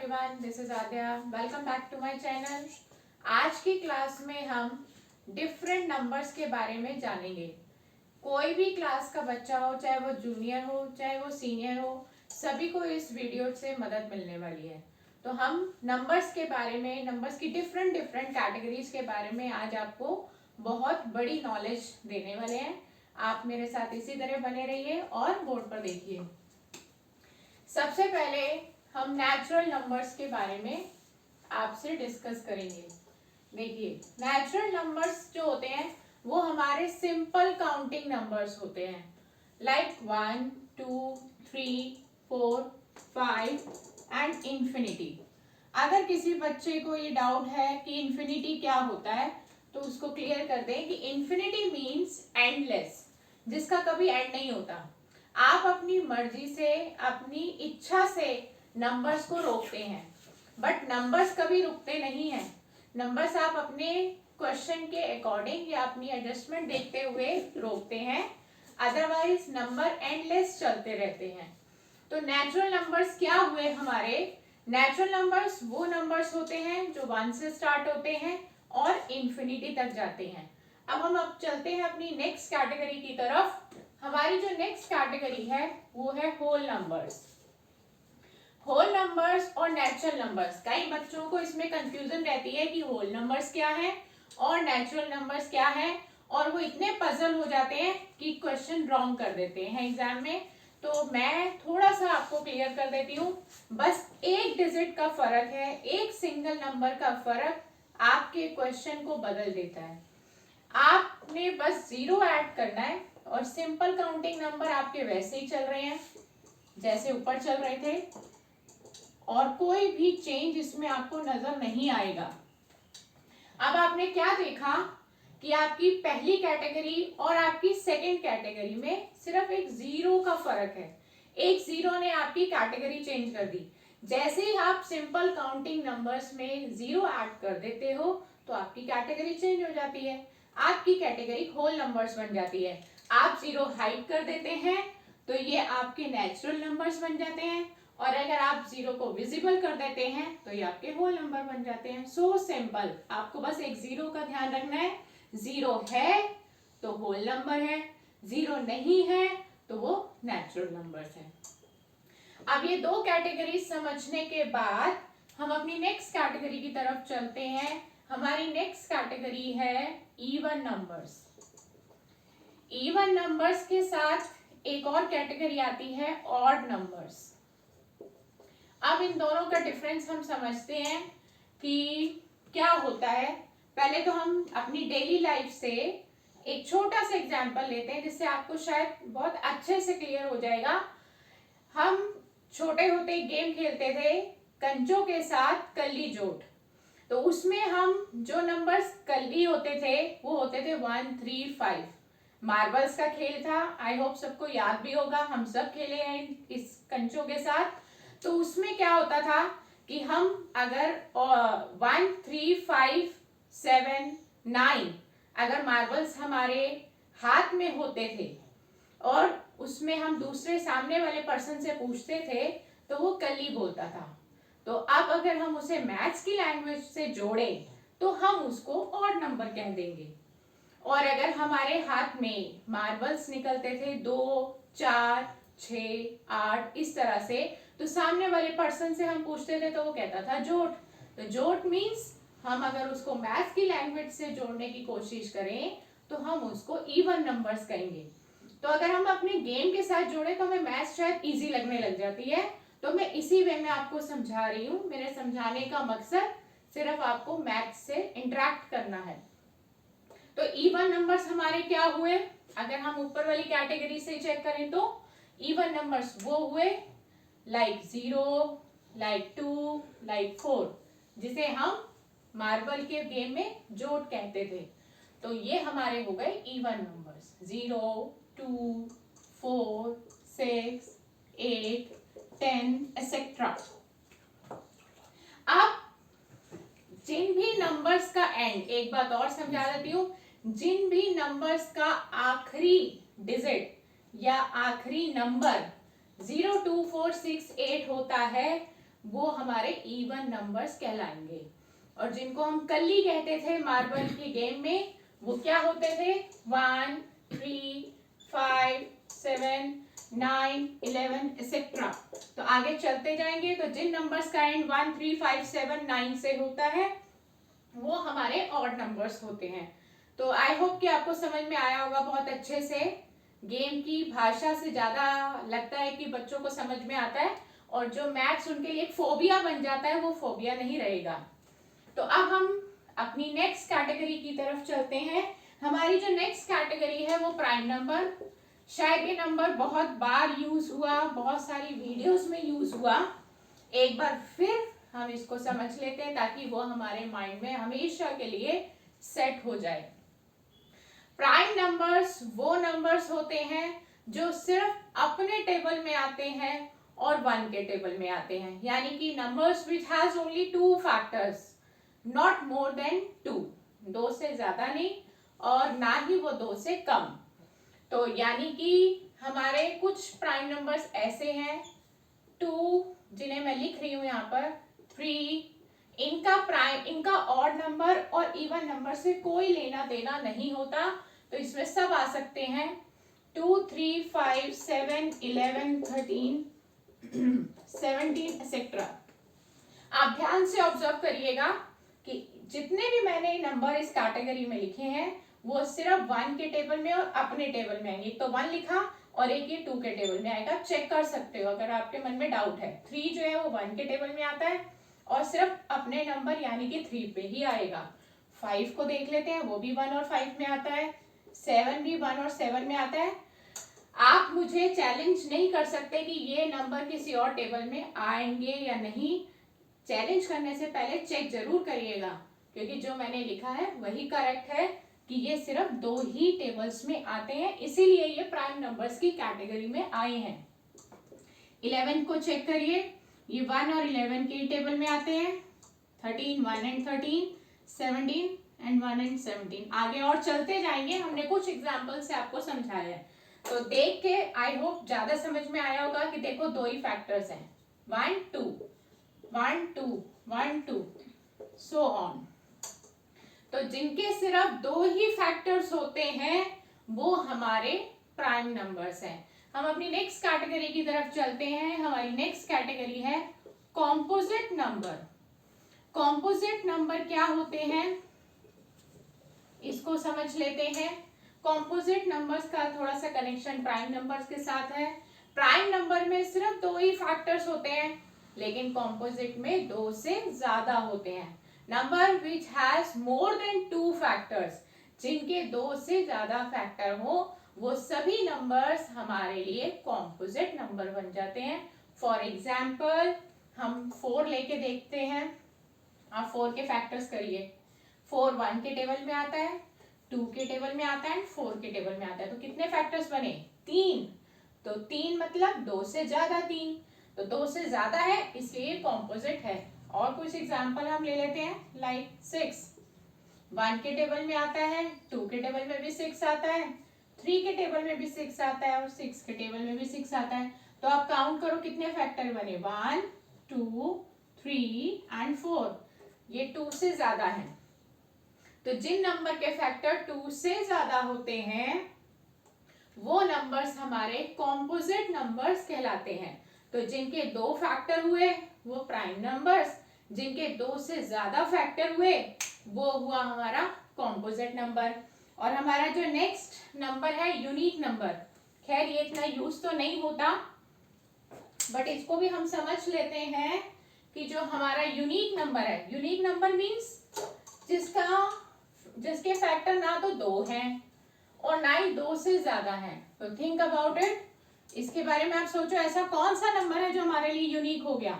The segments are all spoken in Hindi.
Everyone, this is Aadya. Welcome back to my channel. आज की क्लास में हम डिफरेंट नंबर्स के बारे में जानेंगे। कोई भी क्लास का बच्चा हो, चाहे वो जूनियर हो चाहे वो सीनियर हो, सभी को इस वीडियो से मदद मिलने वाली है। तो हम नंबर्स के बारे में, नंबर्स की डिफरेंट डिफरेंट कैटेगरीज के बारे में आज आपको बहुत बड़ी नॉलेज देने वाले हैं। आप मेरे साथ इसी तरह बने रहिए और बोर्ड पर देखिए। सबसे पहले हम नेचुरल नंबर्स के बारे में आपसे डिस्कस करेंगे। देखिए, नेचुरल नंबर्स जो होते हैं वो हमारे सिंपल काउंटिंग नंबर्स होते हैं, लाइक 1 2 3 4 5 एंड इंफिनिटी। अगर किसी बच्चे को ये डाउट है कि इंफिनिटी क्या होता है तो उसको क्लियर कर दें कि इंफिनिटी मीन्स एंडलेस, जिसका कभी एंड नहीं होता। आप अपनी मर्जी से, अपनी इच्छा से नंबर्स को रोकते हैं, बट नंबर्स कभी रुकते नहीं हैं। नंबर्स आप अपने क्वेश्चन के अकॉर्डिंग या अपनी एडजस्टमेंट देखते हुए रोकते हैं, अदरवाइज नंबर एंडलेस चलते रहते हैं। तो नेचुरल नंबर्स क्या हुए हमारे? नेचुरल नंबर्स वो नंबर्स होते हैं जो 1 से स्टार्ट होते हैं और इंफिनिटी तक जाते हैं। अब चलते हैं अपनी नेक्स्ट कैटेगरी की तरफ। हमारी जो नेक्स्ट कैटेगरी है वो है होल नंबर्स। होल नंबर्स और नेचुरल नंबर्स, कई बच्चों को इसमें कंफ्यूजन रहती है कि होल नंबर्स क्या है और नेचुरल नंबर्स क्या है, और वो इतने पजल हो जाते हैं कि क्वेश्चन रॉन्ग कर देते हैं एग्जाम में। तो मैं थोड़ा सा आपको क्लियर कर देती हूँ। बस एक डिजिट का फर्क है, एक सिंगल नंबर का फर्क आपके क्वेश्चन को बदल देता है। आपने बस 0 ऐड करना है और सिंपल काउंटिंग नंबर आपके वैसे ही चल रहे हैं जैसे ऊपर चल रहे थे, और कोई भी चेंज इसमें आपको नजर नहीं आएगा। अब आपने क्या देखा कि आपकी पहली कैटेगरी और आपकी सेकंड कैटेगरी में सिर्फ एक 0 का फर्क है। एक 0 ने आपकी कैटेगरी चेंज कर दी। जैसे ही आप सिंपल काउंटिंग नंबर्स में 0 ऐड कर देते हो तो आपकी कैटेगरी चेंज हो जाती है, आपकी कैटेगरी होल नंबर्स बन जाती है। आप 0 हाइड कर देते हैं तो ये आपके नेचुरल नंबर्स बन जाते हैं, और अगर आप 0 को विजिबल कर देते हैं तो ये आपके होल नंबर बन जाते हैं। So simple. आपको बस एक 0 का ध्यान रखना है। 0 है तो होल नंबर है, 0 नहीं है तो वो नेचुरल नंबर्स है। अब ये दो कैटेगरी समझने के बाद हम अपनी नेक्स्ट कैटेगरी की तरफ चलते हैं। हमारी नेक्स्ट कैटेगरी है इवन नंबर्स। इवन नंबर्स के साथ एक और कैटेगरी आती है ऑड नंबर्स। अब इन दोनों का डिफरेंस हम समझते हैं कि क्या होता है। पहले तो हम अपनी डेली लाइफ से एक छोटा सा एग्जांपल लेते हैं जिससे आपको शायद बहुत अच्छे से क्लियर हो जाएगा। हम छोटे होते गेम खेलते थे कंचों के साथ कल्ली जोट। तो उसमें हम जो नंबर्स कल्ली होते थे वो होते थे 1 3 5। मार्बल्स का खेल था, आई होप सबको याद भी होगा, हम सब खेले हैं इस कंचों के साथ। तो उसमें क्या होता था कि हम अगर 1 3 5 7 9 अगर मार्बल्स हमारे हाथ में होते थे और उसमें हम दूसरे सामने वाले पर्सन से पूछते थे तो वो कल्ली बोलता था। तो अब अगर हम उसे मैथ्स की लैंग्वेज से जोड़े तो हम उसको ऑड नंबर कह देंगे। और अगर हमारे हाथ में मार्बल्स निकलते थे 2 4 6 8 इस तरह से, तो सामने वाले पर्सन से हम पूछते थे तो वो कहता था जोट। तो जोट मीन्स हम अगर उसको मैथ्स की लैंग्वेज से जोड़ने की कोशिश करें तो हम उसको इवन नंबर्स कहेंगे। तो अगर हम अपने गेम के साथ जोड़े तो हमें मैथ्स शायद इजी लगने लग जाती है। तो मैं इसी वे में आपको समझा रही हूँ। मेरे समझाने का मकसद सिर्फ आपको मैथ्स से इंटरेक्ट करना है। तो इवन नंबर्स हमारे क्या हुए? अगर हम ऊपर वाली कैटेगरी से चेक करें तो इवन नंबर्स वो हुए लाइक 0, लाइक 2, लाइक 4, जिसे हम मार्बल के गेम में जोट कहते थे। तो ये हमारे हो गए इवन नंबर्स 0 2 4 6 8 10 एक्सेट्रा। अब जिन भी नंबर्स का एंड, एक बात और समझा देती हूँ, जिन भी नंबर्स का आखिरी डिजिट या आखिरी नंबर 0 2 4 6 8 होता है वो हमारे इवन नंबर्स कहलाएंगे। और जिनको हम कल्ली कहते थे मार्बल के गेम में, वो क्या होते थे? 1, 3, 5, 7, 9, 11 एक्सेट्रा। तो आगे चलते जाएंगे तो जिन नंबर्स का एंड 1, 3, 5, 7, 9 से होता है वो हमारे ऑड नंबर्स होते हैं। तो आई होप कि आपको समझ में आया होगा बहुत अच्छे से। गेम की भाषा से ज्यादा लगता है कि बच्चों को समझ में आता है, और जो मैथ्स उनके लिए एक फोबिया बन जाता है वो फोबिया नहीं रहेगा। तो अब हम अपनी नेक्स्ट कैटेगरी की तरफ चलते हैं। हमारी जो नेक्स्ट कैटेगरी है वो प्राइम नंबर। शायद ये नंबर बहुत बार यूज हुआ, बहुत सारी वीडियोस में यूज हुआ। एक बार फिर हम इसको समझ लेते हैं ताकि वो हमारे माइंड में हमेशा के लिए सेट हो जाए। प्राइम नंबर्स वो नंबर्स होते हैं जो सिर्फ अपने टेबल में आते हैं और 1 के टेबल में आते हैं, यानी कि numbers which has only 2 factors, not more than 2, 2 से ज्यादा नहीं और ना ही वो 2 से कम। तो यानी कि हमारे कुछ प्राइम नंबर्स ऐसे हैं, 2 जिन्हें मैं लिख रही हूं यहाँ पर, 3, इनका ऑड नंबर और इवन नंबर से कोई लेना देना नहीं होता, तो इसमें सब आ सकते हैं, 2, 3, 5, 7, 11, 13, 17 एक्सेट्रा। आप ध्यान से ऑब्जर्व करिएगा कि जितने भी मैंने नंबर इस कैटेगरी में लिखे हैं वो सिर्फ 1 के टेबल में और अपने टेबल में आएंगे। तो 1 लिखा और एक ये 2 के टेबल में आएगा, चेक कर सकते हो अगर आपके मन में डाउट है। 3 जो है वो 1 के टेबल में आता है और सिर्फ अपने नंबर यानी कि 3 पे ही आएगा। 5 को देख लेते हैं, वो भी 1 और 5 में आता है। 7 भी 1 और 7 में आता है। आप मुझे चैलेंज नहीं कर सकते कि ये नंबर किसी और टेबल में आएंगे या नहीं। चैलेंज करने से पहले चेक जरूर करिएगा, क्योंकि जो मैंने लिखा है वही करेक्ट है कि ये सिर्फ 2 ही टेबल्स में आते हैं, इसीलिए ये प्राइम नंबर्स की कैटेगरी में आए हैं। 11 को चेक करिए, ये 1 और 11 के टेबल में आते हैं। 13, 1 एंड 13, 17 एंड 1 एंड 17। आगे और चलते जाएंगे, हमने कुछ एग्जाम्पल से आपको समझाया है, तो देख के आई होप ज्यादा समझ में आया होगा कि देखो 2 ही फैक्टर्स हैं, 1, 2, 1, 2, 1, 2 सो ऑन। तो जिनके सिर्फ 2 ही फैक्टर्स होते हैं वो हमारे प्राइम नंबर्स हैं। हम अपनी नेक्स्ट कैटेगरी की तरफ चलते हैं। हमारी नेक्स्ट कैटेगरी है कॉम्पोजिट नंबर। कॉम्पोजिट नंबर क्या होते हैं इसको समझ लेते हैं। कॉम्पोजिट नंबर्स का थोड़ा सा कनेक्शन प्राइम नंबर्स के साथ है। प्राइम नंबर में सिर्फ 2 ही फैक्टर्स होते हैं, लेकिन कॉम्पोजिट में 2 से ज्यादा होते हैं। Number which has more than 2 factors, जिनके 2 से ज्यादा फैक्टर हो वो सभी नंबर्स हमारे लिए कॉम्पोजिट नंबर बन जाते हैं। फॉर एग्जाम्पल हम 4 लेके देखते हैं। आप 4 के फैक्टर्स करिए। 4 1 के टेबल में आता है, 2 के टेबल में आता है, 4 के टेबल में आता है। तो कितने फैक्टर्स बने? 3। तो 3 मतलब 2 से ज्यादा 3, तो 2 से ज्यादा है इसलिए कॉम्पोजिट है। और कुछ एग्जाम्पल हम ले लेते हैं, लाइक 6 1 के टेबल में आता है, 2 के टेबल में भी 6 आता है, 3 के टेबल में भी 6 आता है और 6 के टेबल में भी 6 आता है। तो आप काउंट करो कितने फैक्टर बने, 1, 2, 3 एंड 4। ये 2 से ज्यादा है। तो जिन नंबर के फैक्टर 2 से ज्यादा होते हैं वो नंबर्स हमारे कॉम्पोजिट नंबर्स कहलाते हैं। तो जिनके 2 फैक्टर हुए वो प्राइम नंबर्स, जिनके 2 से ज्यादा फैक्टर हुए वो हुआ हमारा कॉम्पोजिट नंबर। और हमारा जो नेक्स्ट नंबर है यूनिक नंबर, खैर ये इतना यूज तो नहीं होता बट इसको भी हम समझ लेते हैं कि जो हमारा यूनिक नंबर है, यूनिक नंबर मीन्स जिसके फैक्टर ना तो 2 हैं और ना ही 2 से ज्यादा हैं। तो थिंक अबाउट इट, इसके बारे में आप सोचो, ऐसा कौन सा नंबर है जो हमारे लिए यूनिक हो गया।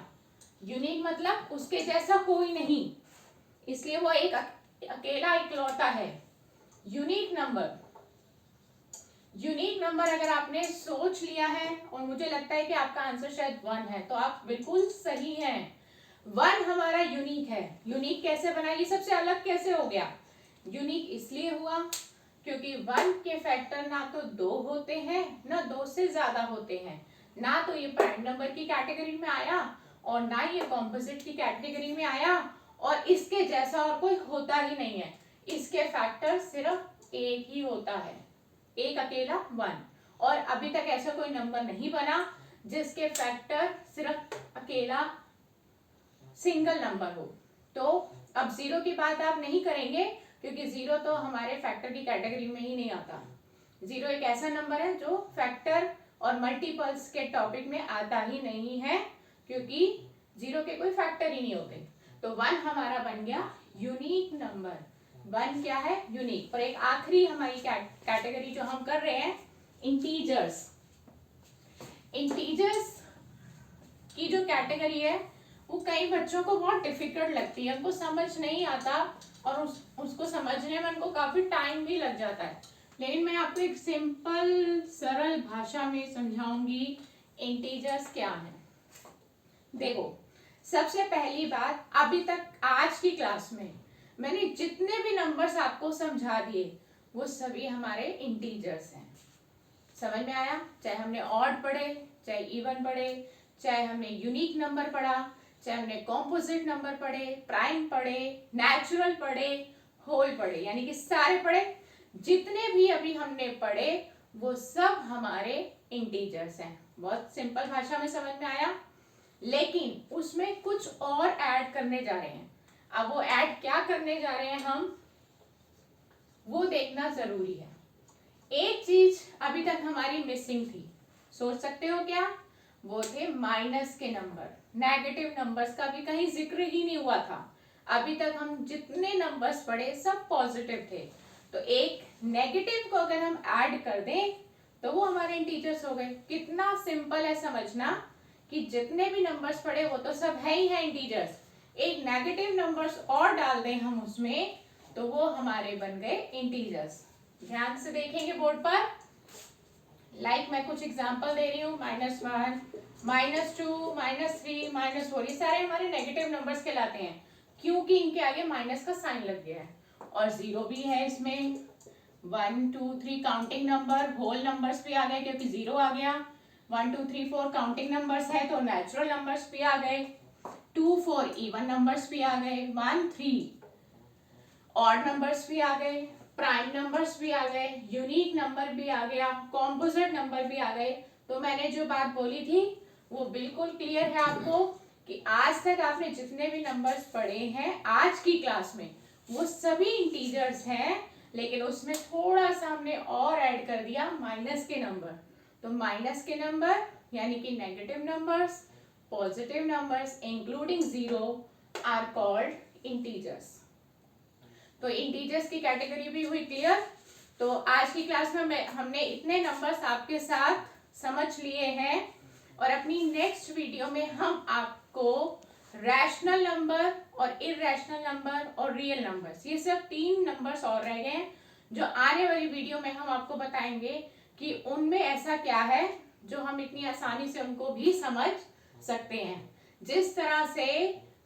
यूनिक मतलब उसके जैसा कोई नहीं, इसलिए वो एक अकेला इकलौता है। यूनिक नंबर, यूनिक नंबर अगर आपने सोच लिया है और मुझे लगता है कि आपका आंसर शायद 1 है, तो आप बिल्कुल सही हैं। 1 हमारा यूनिक है। यूनिक कैसे बना, ये सबसे अलग कैसे हो गया? यूनिक इसलिए हुआ क्योंकि 1 के फैक्टर ना तो 2 होते हैं ना 2 से ज्यादा होते हैं, ना तो ये प्राइम नंबर की कैटेगरी में आया और ना ये कॉम्पोजिट की कैटेगरी में आया, और इसके जैसा और कोई होता ही नहीं है। इसके फैक्टर सिर्फ एक ही होता है, एक अकेला 1, और अभी तक ऐसा कोई नंबर नहीं बना जिसके फैक्टर सिर्फ अकेला सिंगल नंबर हो। तो अब 0 की बात आप नहीं करेंगे क्योंकि 0 तो हमारे फैक्टर की कैटेगरी में ही नहीं आता। 0 एक ऐसा नंबर है जो फैक्टर और मल्टीपल्स के टॉपिक में आता ही नहीं है, क्योंकि 0 के कोई फैक्टर ही नहीं होते। तो 1 हमारा बन गया यूनिक नंबर। 1 क्या है? यूनिक। और एक आखिरी हमारी कैटेगरी जो हम कर रहे हैं, इंटीजर्स। इंटीजर्स की जो कैटेगरी है वो कई बच्चों को बहुत डिफिकल्ट लगती है, उनको समझ नहीं आता, और उसको समझने में उनको काफी टाइम भी लग जाता है। लेकिन मैं आपको एक सिंपल सरल भाषा में समझाऊंगी इंटीजर्स क्या है। देखो, सबसे पहली बात, अभी तक आज की क्लास में मैंने जितने भी नंबर्स आपको समझा दिए वो सभी हमारे इंटीजर्स हैं। समझ में आया? चाहे हमने ऑड पढ़े, चाहे इवन पढ़े, चाहे हमने यूनिक नंबर पढ़ा, चाहे हमने कॉम्पोजिट नंबर पढ़े, प्राइम पढ़े, नेचुरल पढ़े, होल पढ़े, यानी कि सारे पढ़े, जितने भी अभी हमने पढ़े वो सब हमारे इंटीजर्स हैं। बहुत सिंपल भाषा में समझ में आया। लेकिन उसमें कुछ और ऐड करने जा रहे हैं। अब वो ऐड क्या करने जा रहे हैं हम, वो देखना जरूरी है। एक चीज अभी तक हमारी मिसिंग थी, सोच सकते हो क्या? वो थे माइनस के नंबर। नेगेटिव नंबर्स का भी कहीं जिक्र ही नहीं हुआ था। अभी तक हम जितने नंबर्स पढ़े सब पॉजिटिव थे, तो एक नेगेटिव को अगर हम ऐड कर दें तो वो हमारे इंटीजर्स हो गए। कितना सिंपल है समझना कि जितने भी नंबर्स पढ़े वो तो सब है ही है इंटीजर्स। एक नेगेटिव नंबर्स और डाल दें हम उसमें तो वो हमारे बन गए इंटीजर्स। ध्यान से देखेंगे बोर्ड पर। मैं कुछ एग्जांपल दे रही हूँ, -1, -2, -3, -4, ये सारे हमारे नेगेटिव नंबर्स कहलाते हैं क्योंकि इनके आगे माइनस का साइन लग गया है। और 0 भी है इसमें। 1, 2, 3 काउंटिंग नंबर, होल नंबर्स भी आ गए क्योंकि 0 आ गया। 1, 2, 3, 4 काउंटिंग नंबर्स है तो नेचुरल नंबर्स भी आ गए। 2, 4 इवन नंबर्स भी आ गए। 1, 3 ऑड नंबर्स भी आ गए, प्राइम नंबर्स भी आ गए, यूनिक नंबर भी आ गया, कॉम्पोजिट नंबर भी आ गए। तो मैंने जो बात बोली थी वो बिल्कुल क्लियर है आपको कि आज तक आपने जितने भी नंबर्स पढ़े हैं आज की क्लास में वो सभी इंटीजर्स हैं, लेकिन उसमें थोड़ा सा हमने और ऐड कर दिया, माइनस के नंबर। तो माइनस के नंबर यानी कि negative numbers, positive numbers including 0 are called integers. तो इंटीजर्स की कैटेगरी भी हुई क्लियर। तो आज की क्लास में हमने इतने नंबर्स आपके साथ समझ लिए हैं, और अपनी नेक्स्ट वीडियो में हम आपको रैशनल नंबर और इररेशनल नंबर और रियल नंबर्स, ये सब 3 नंबर्स और रह गए हैं जो आने वाली वीडियो में हम आपको बताएंगे कि उनमें ऐसा क्या है जो हम इतनी आसानी से उनको भी समझ सकते हैं। जिस तरह से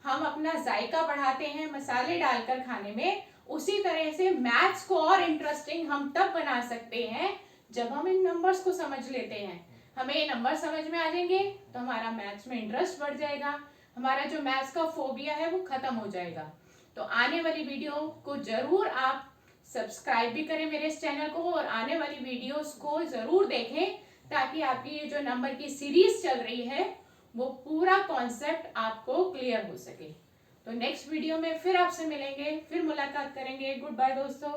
हम अपना जायका बढ़ाते हैं मसाले डालकर खाने में, उसी तरह से मैथ्स को और इंटरेस्टिंग हम तब बना सकते हैं जब हम इन नंबर्स को समझ लेते हैं। हमें ये नंबर समझ में आ जाएंगे तो हमारा मैथ्स में इंटरेस्ट बढ़ जाएगा, हमारा जो मैथ्स का फोबिया है वो खत्म हो जाएगा। तो आने वाली वीडियो को जरूर आप सब्सक्राइब भी करें मेरे इस चैनल को, और आने वाली वीडियोस को जरूर देखें ताकि आपकी ये जो नंबर की सीरीज चल रही है वो पूरा कॉन्सेप्ट आपको क्लियर हो सके। तो नेक्स्ट वीडियो में फिर आपसे मिलेंगे, फिर मुलाकात करेंगे। गुड बाय दोस्तों।